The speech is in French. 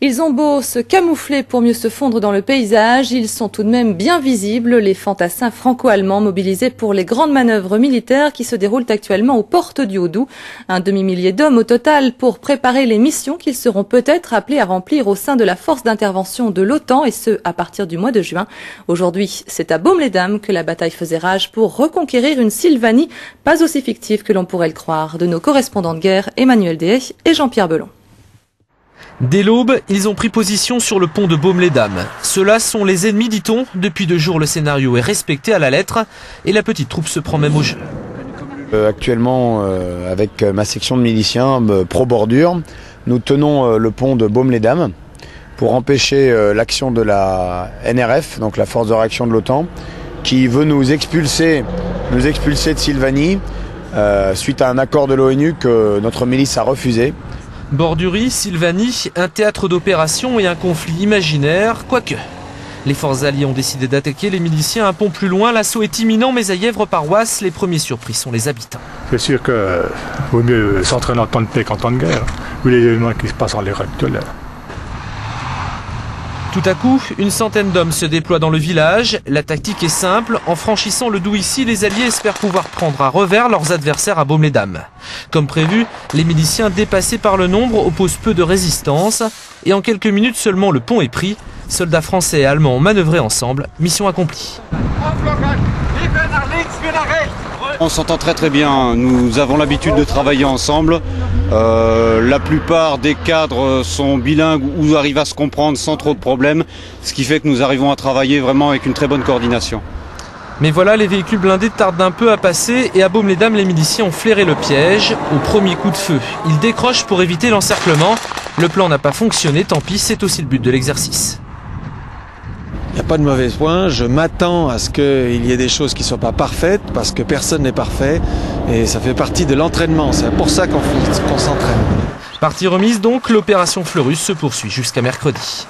Ils ont beau se camoufler pour mieux se fondre dans le paysage, ils sont tout de même bien visibles, les fantassins franco-allemands mobilisés pour les grandes manœuvres militaires qui se déroulent actuellement aux portes du Haut-Doubs. Un demi-millier d'hommes au total pour préparer les missions qu'ils seront peut-être appelés à remplir au sein de la force d'intervention de l'OTAN, et ce, à partir du mois de juin. Aujourd'hui, c'est à Baume-les-Dames que la bataille faisait rage pour reconquérir une Sylvanie pas aussi fictive que l'on pourrait le croire. De nos correspondants de guerre, Emmanuel Dehay et Jean-Pierre Belon. Dès l'aube, ils ont pris position sur le pont de Baume-les-Dames. Ceux-là sont les ennemis, dit-on. Depuis 2 jours, le scénario est respecté à la lettre et la petite troupe se prend même au jeu. Actuellement, avec ma section de miliciens pro-bordure, nous tenons le pont de Baume-les-Dames pour empêcher l'action de la NRF, donc la force de réaction de l'OTAN, qui veut nous expulser de Sylvanie suite à un accord de l'ONU que notre milice a refusé. Bordurie, Sylvanie, un théâtre d'opération et un conflit imaginaire, quoique. Les forces alliées ont décidé d'attaquer les miliciens un pont plus loin. L'assaut est imminent, mais à Yèvres-Paroisse, les premiers surpris sont les habitants. C'est sûr qu'il vaut mieux s'entraîner en temps de paix qu'en temps de guerre, vu les événements qui se passent en l'heure actuelle. Tout à coup, une centaine d'hommes se déploient dans le village. La tactique est simple. En franchissant le Doubs ici, les alliés espèrent pouvoir prendre à revers leurs adversaires à Baume-les-Dames. Comme prévu, les miliciens dépassés par le nombre opposent peu de résistance. Et en quelques minutes seulement, le pont est pris. Soldats français et allemands ont manœuvré ensemble. Mission accomplie. On s'entend très bien, nous avons l'habitude de travailler ensemble. La plupart des cadres sont bilingues ou arrivent à se comprendre sans trop de problèmes, ce qui fait que nous arrivons à travailler vraiment avec une très bonne coordination. Mais voilà, les véhicules blindés tardent un peu à passer et à Baume-les-Dames, les miliciens ont flairé le piège. Au premier coup de feu, ils décrochent pour éviter l'encerclement. Le plan n'a pas fonctionné, tant pis, c'est aussi le but de l'exercice. Il n'y a pas de mauvais point, je m'attends à ce qu'il y ait des choses qui ne soient pas parfaites, parce que personne n'est parfait, et ça fait partie de l'entraînement, c'est pour ça qu'on s'entraîne. Partie remise donc, l'opération Fleurus se poursuit jusqu'à mercredi.